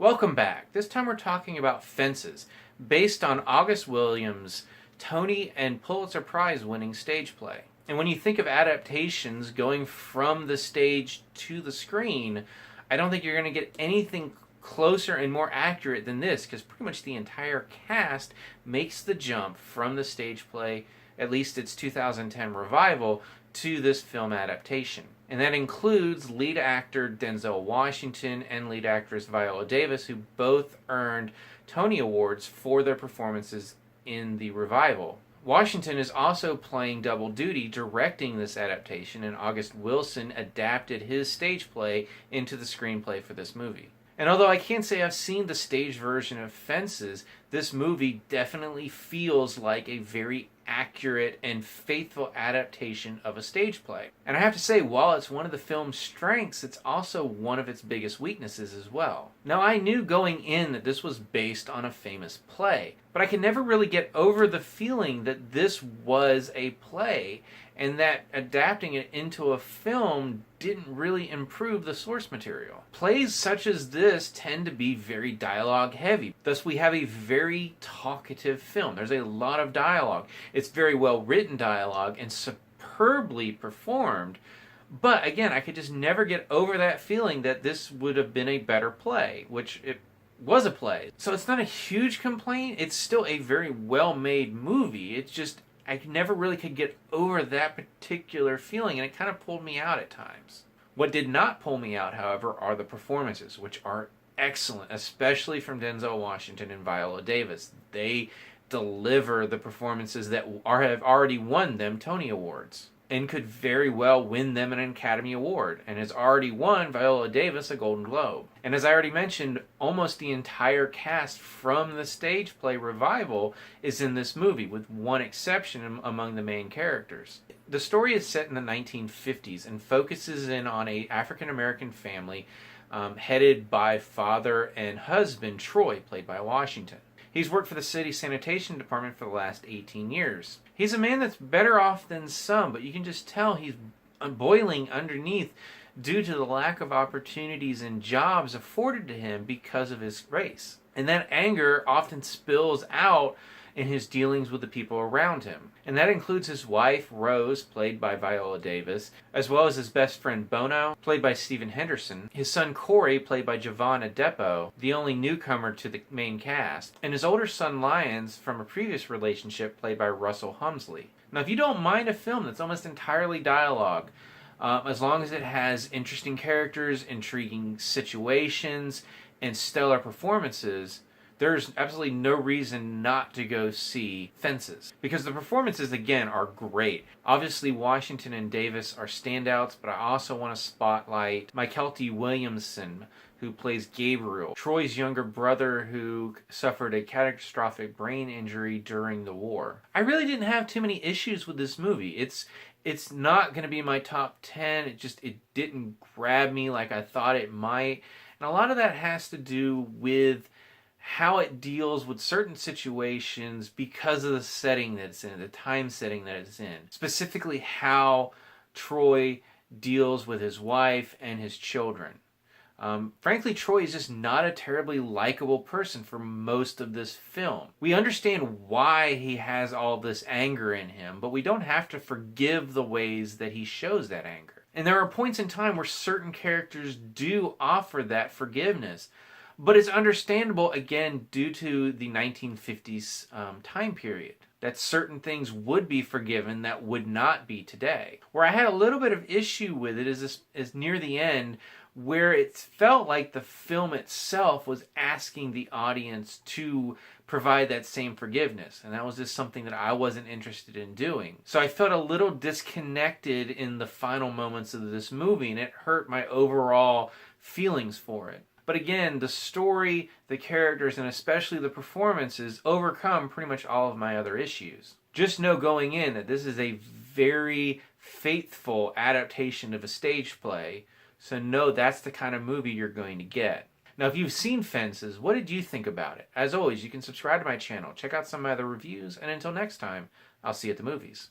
Welcome back. This time we're talking about Fences, based on August Williams' Tony and Pulitzer Prize winning stage play. And when you think of adaptations going from the stage to the screen, I don't think you're going to get anything closer and more accurate than this, because pretty much the entire cast makes the jump from the stage play, at least its 2010 revival, to this film adaptation. And that includes lead actor Denzel Washington and lead actress Viola Davis, who both earned Tony Awards for their performances in the revival. Washington is also playing double duty directing this adaptation, and August Wilson adapted his stage play into the screenplay for this movie. And although I can't say I've seen the stage version of Fences, this movie definitely feels like a very accurate and faithful adaptation of a stage play. And I have to say, while it's one of the film's strengths, it's also one of its biggest weaknesses as well. Now, I knew going in that this was based on a famous play, but I could never really get over the feeling that this was a play and that adapting it into a film didn't really improve the source material. Plays such as this tend to be very dialogue heavy. Thus, we have a very talkative film. There's a lot of dialogue. It's very well written dialogue and superbly performed. But again, I could just never get over that feeling that this would have been a better play, which it was a play. So it's not a huge complaint. It's still a very well-made movie. It's just I never really could get over that particular feeling, and it kind of pulled me out at times. What did not pull me out, however, are the performances, which are excellent, especially from Denzel Washington and Viola Davis. They deliver the performances that have already won them Tony Awards and could very well win them an Academy Award, and has already won Viola Davis a Golden Globe. And as I already mentioned, almost the entire cast from the stage play revival is in this movie, with one exception among the main characters. The story is set in the 1950s and focuses in on an African-American family headed by father and husband Troy, played by Washington. He's worked for the city sanitation department for the last 18 years. He's a man that's better off than some, but you can just tell he's boiling underneath due to the lack of opportunities and jobs afforded to him because of his race. And that anger often spills out in his dealings with the people around him. And that includes his wife, Rose, played by Viola Davis, as well as his best friend Bono, played by Stephen Henderson, his son Corey, played by Jovan Adepo, the only newcomer to the main cast, and his older son Lyons from a previous relationship, played by Russell Humsley. Now, if you don't mind a film that's almost entirely dialogue, as long as it has interesting characters, intriguing situations, and stellar performances, there's absolutely no reason not to go see Fences, because the performances, again, are great. Obviously, Washington and Davis are standouts, but I also want to spotlight Mykelti Williamson, who plays Gabriel, Troy's younger brother who suffered a catastrophic brain injury during the war. I really didn't have too many issues with this movie. It's not going to be my top 10. It didn't grab me like I thought it might. And a lot of that has to do with how it deals with certain situations because of the setting that it's in, the time setting that it's in. Specifically, how Troy deals with his wife and his children. Frankly, Troy is just not a terribly likable person for most of this film. We understand why he has all this anger in him, but we don't have to forgive the ways that he shows that anger. And there are points in time where certain characters do offer that forgiveness. But it's understandable, again, due to the 1950s time period, that certain things would be forgiven that would not be today. Where I had a little bit of issue with it is near the end, where it felt like the film itself was asking the audience to provide that same forgiveness. And that was just something that I wasn't interested in doing. So I felt a little disconnected in the final moments of this movie, and it hurt my overall feelings for it. But again, the story, the characters, and especially the performances overcome pretty much all of my other issues. Just know going in that this is a very faithful adaptation of a stage play, so know that's the kind of movie you're going to get. Now, if you've seen Fences, what did you think about it? As always, you can subscribe to my channel, check out some of my other reviews, and until next time, I'll see you at the movies.